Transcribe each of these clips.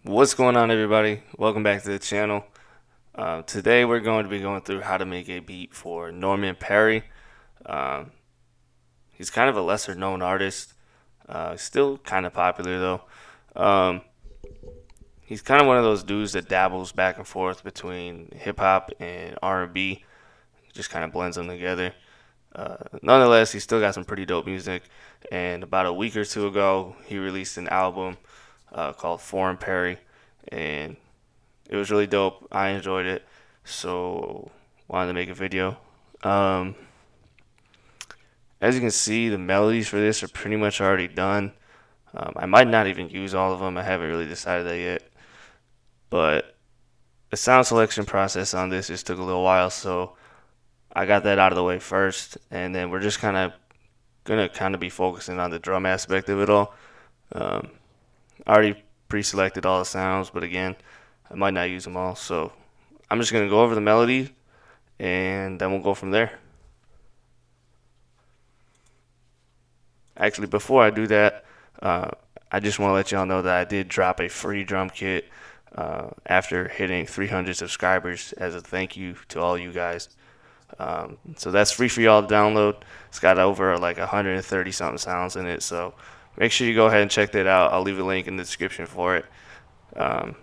What's going on, everybody? Welcome back to the channel. Today we're going to be going through how to make a beat for Norman Perry. Um, he's kind of a lesser known artist, still kind of popular though. Um, he's kind of one of those dudes that dabbles back and forth between hip hop and R&B, just kind of blends them together. Nonetheless, he's still got some pretty dope music. And about a week or two ago, he released an album called Foreign Perry, and it was really dope. I enjoyed it, so wanted to make a video. Um, as you can see, the melodies for this are pretty much already done. I might not even use all of them. I haven't really decided that yet. But the sound selection process on this just took a little while, so I got that out of the way first, and then we're just kind of be focusing on the drum aspect of it all. Um, I already pre-selected all the sounds, but again, I might not use them all, so I'm just gonna go over the melody and then we'll go from there. Actually, before I do that, uh, I just want to let y'all know that I did drop a free drum kit after hitting 300 subscribers as a thank you to all you guys. So that's free for y'all to download. It's got over like 130 something sounds in it, so make sure you go ahead and check that out. I'll leave a link in the description for it. Um,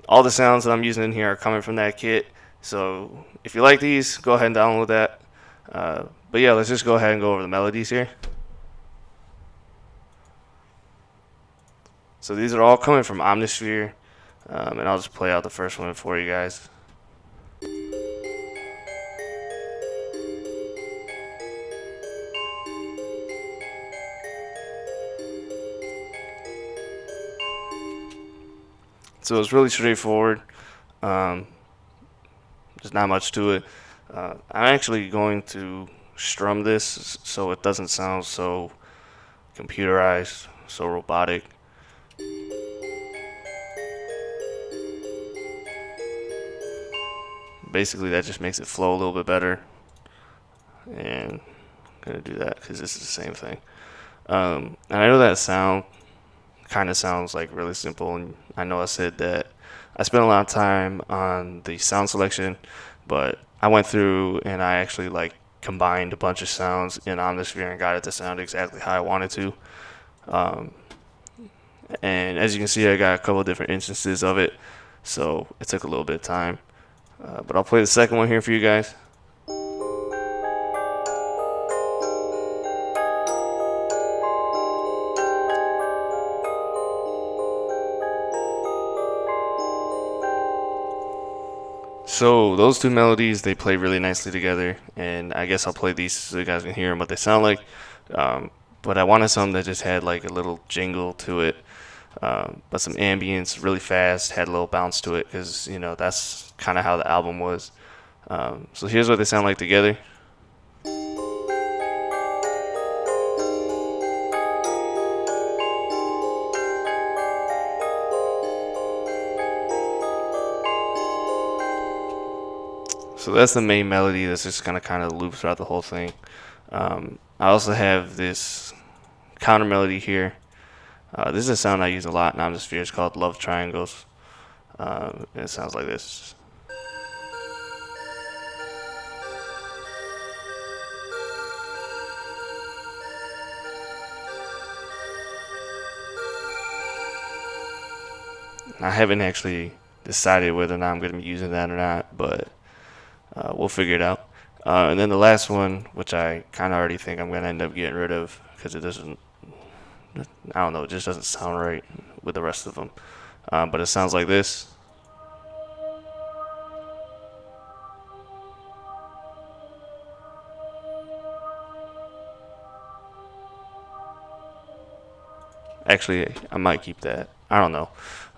all the sounds that I'm using in here are coming from that kit, so if you like these, go ahead and download that. But yeah, let's just go ahead and go over the melodies here. So these are all coming from Omnisphere, and I'll just play out the first one for you guys. So it's really straightforward. Um, there's not much to it. I'm actually going to strum this so it doesn't sound so computerized, so robotic. Basically, that just makes it flow a little bit better. And I'm gonna do that because this is the same thing. And I know that sound kind of sounds like really simple, and I know I said that I spent a lot of time on the sound selection, but I went through and I actually like combined a bunch of sounds in Omnisphere and got it to sound exactly how I wanted to. Um, and as you can see, I got a couple of different instances of it, so it took a little bit of time. But I'll play the second one here for you guys. So those two melodies, they play really nicely together, and I guess I'll play these so you guys can hear them, what they sound like. Um, but I wanted something that just had like a little jingle to it, but some ambience, really fast, had a little bounce to it, because that's kind of how the album was. So here's what they sound like together. So that's the main melody that's just gonna kind of loop throughout the whole thing. I also have this counter melody here. This is a sound I use a lot in Omnisphere. It's called Love Triangles. And it sounds like this. I haven't actually decided whether or not I'm going to be using that or not, but we'll figure it out. And then the last one, which I kind of already think I'm going to end up getting rid of because it doesn't, I don't know, it just doesn't sound right with the rest of them. But it sounds like this. Actually, I might keep that. I don't know.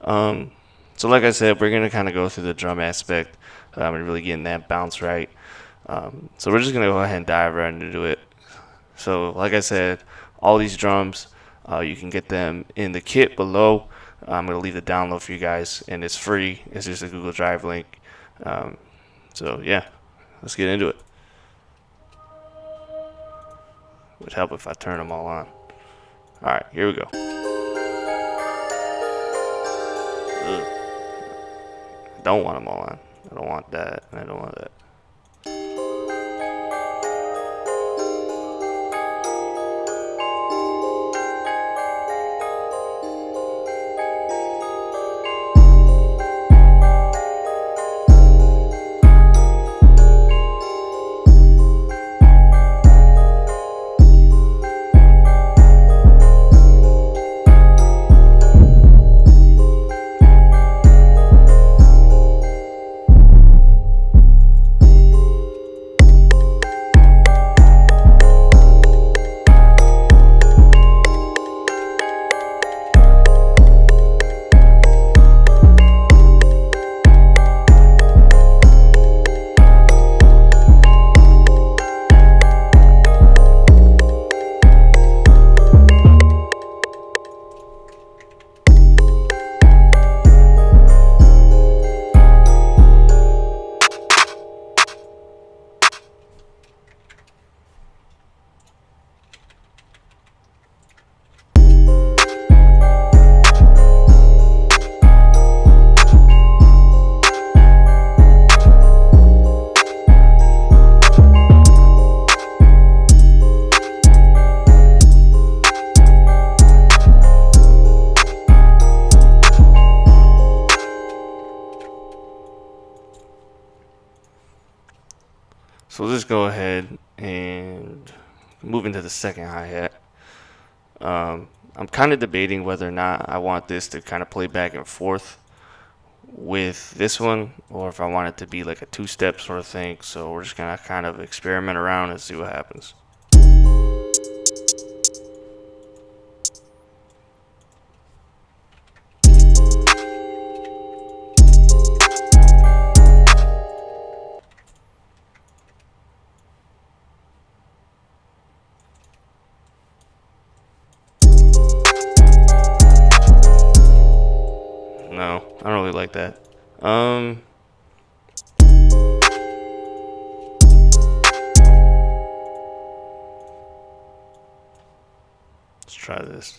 Um, so, like I said, we're going to kind of go through the drum aspect and really getting that bounce right. So, we're just going to go ahead and dive right into it. So, like I said, all these drums, you can get them in the kit below. I'm going to leave the download for you guys, and it's free. It's just a Google Drive link. Um, so, yeah, let's get into it. Would help if I turn them all on. All right, here we go. Ugh. I don't want them all on. I don't want that. I don't want that. So let's just go ahead and move into the second hi-hat. I'm kind of debating whether or not I want this to kind of play back and forth with this one, or if I want it to be like a two-step sort of thing. So we're just gonna kind of experiment around and see what happens. No, I don't really like that. Let's try this.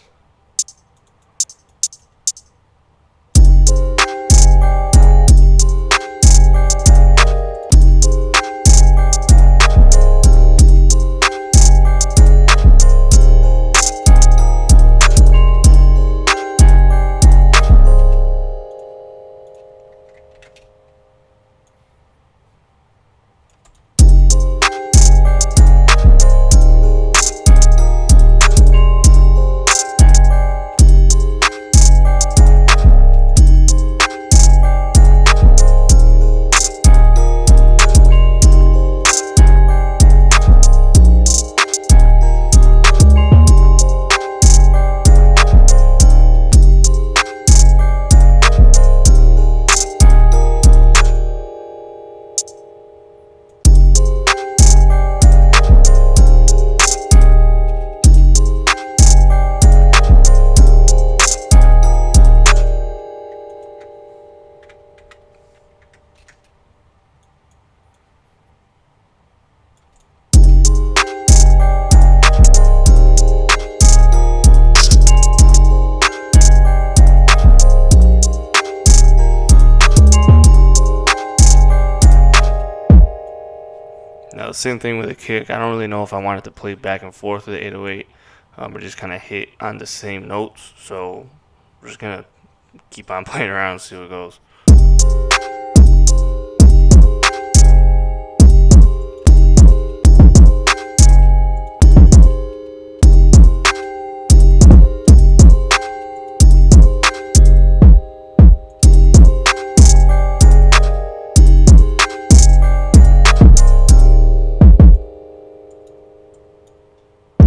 Now, same thing with the kick. I don't really know if I want it to play back and forth with the 808 or just kind of hit on the same notes. So we're just going to keep on playing around and see what goes.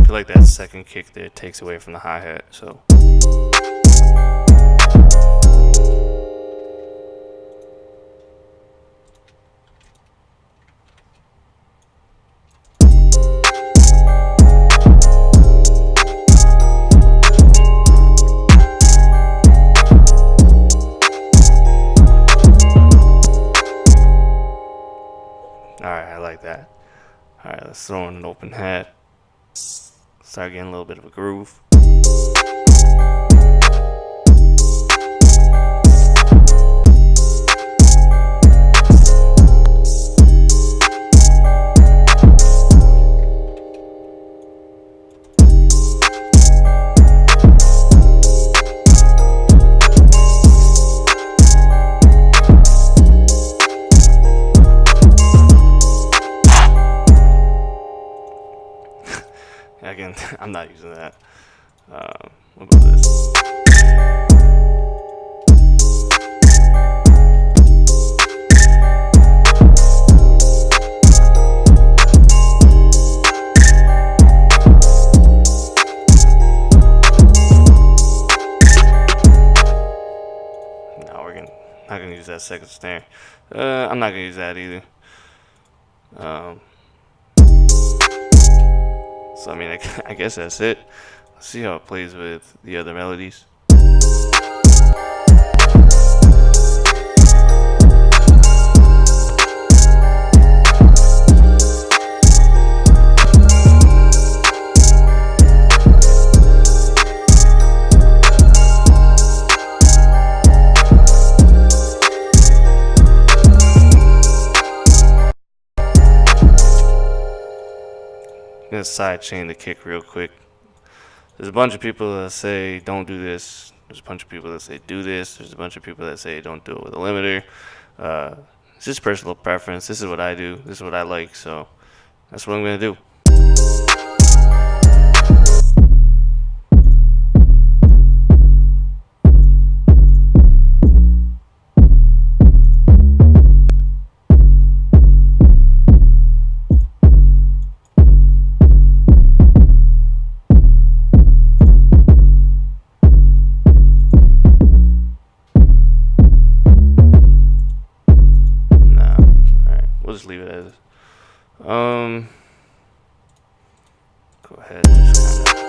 Like that second kick there takes away from the hi-hat, so alright, I like that. Alright, let's throw in an open hat. Start getting a little bit of a groove. I'm not using that. What about this? Not gonna use that second snare. I'm not gonna use that either. So I mean, I guess that's it. Let's see how it plays with the other melodies. I'm gonna side chain the kick real quick. There's a bunch of people that say don't do this. There's a bunch of people that say do this. There's a bunch of people that say don't do it with a limiter. It's just personal preference. This is what I do. This is what I like. So that's what I'm gonna do. We'll just leave it as go ahead and just kinda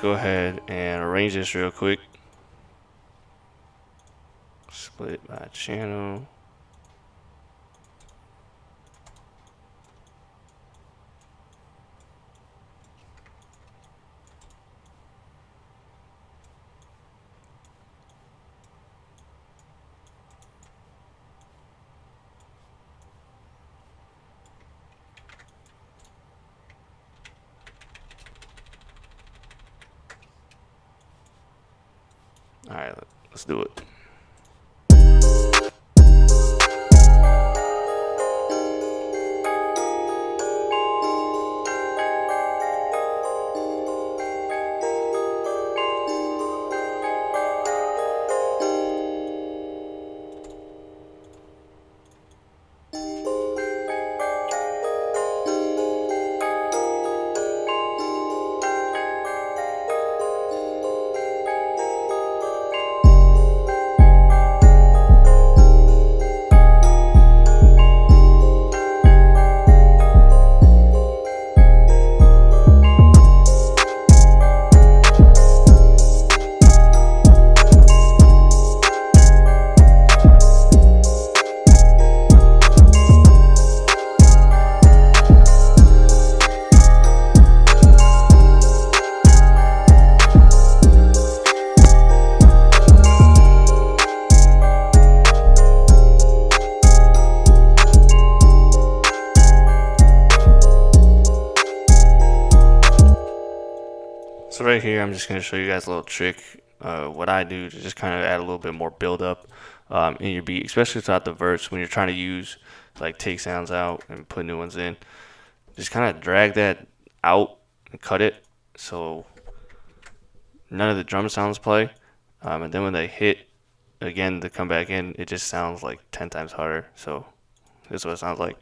go ahead and arrange this real quick. Split it by channel. All right, let's do it. So right here, I'm just going to show you guys a little trick. What I do to just kind of add a little bit more build up in your beat, especially throughout the verse when you're trying to use, like, take sounds out and put new ones in. Just kind of drag that out and cut it so none of the drum sounds play. And then when they hit again to come back in, it just sounds like 10 times harder. So this is what it sounds like.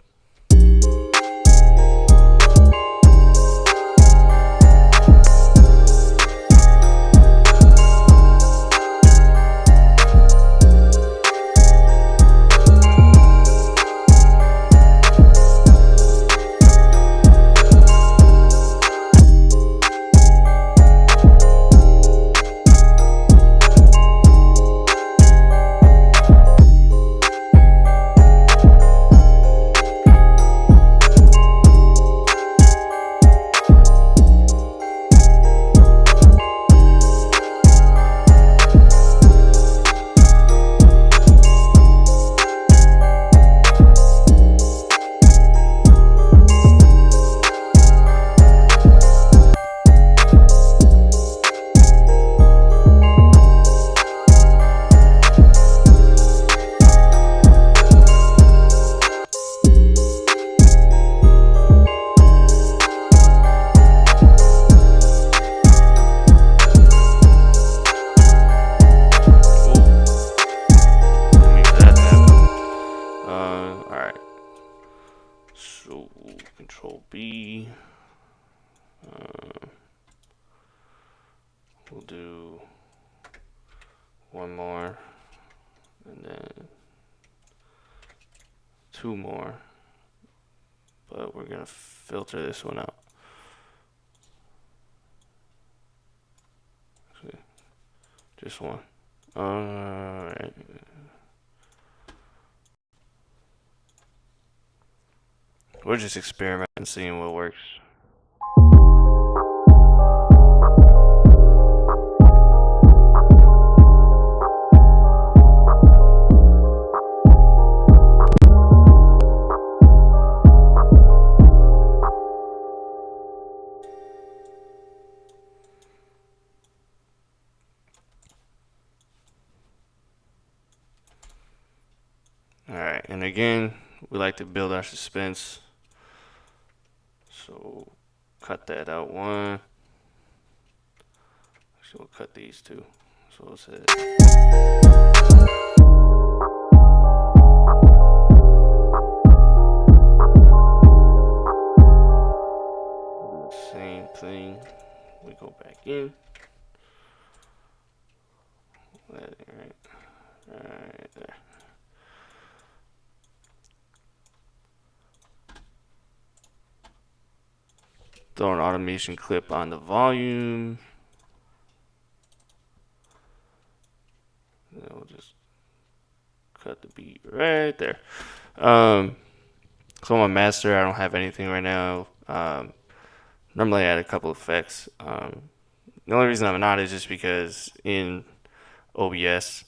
do one more and then two more, but we're gonna filter this one out. Actually, just one. Alright. We're just experimenting, seeing what works. Alright, and again, we like to build our suspense. So cut that out one. Actually, we'll cut these two. So we'll say same thing. We go back in. Right there. Throw an automation clip on the volume. And then we'll just cut the beat right there. So on my master, I don't have anything right now. Normally I add a couple effects. The only reason I'm not is just because in OBS,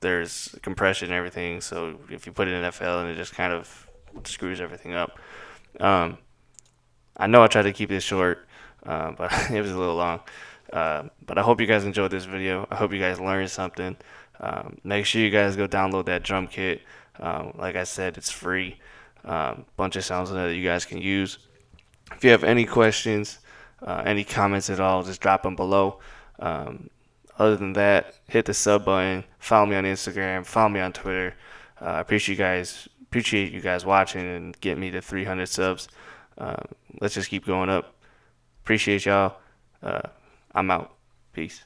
there's compression and everything. So if you put it in FL, and it just kind of screws everything up. I know I tried to keep this short, but it was a little long. But I hope you guys enjoyed this video. I hope you guys learned something. Make sure you guys go download that drum kit. Like I said, it's free. Bunch of sounds in there that you guys can use. If you have any questions, any comments at all, just drop them below. Other than that, hit the sub button. Follow me on Instagram. Follow me on Twitter. I appreciate you guys watching and getting me to 300 subs. Let's just keep going up. Appreciate y'all. I'm out. Peace.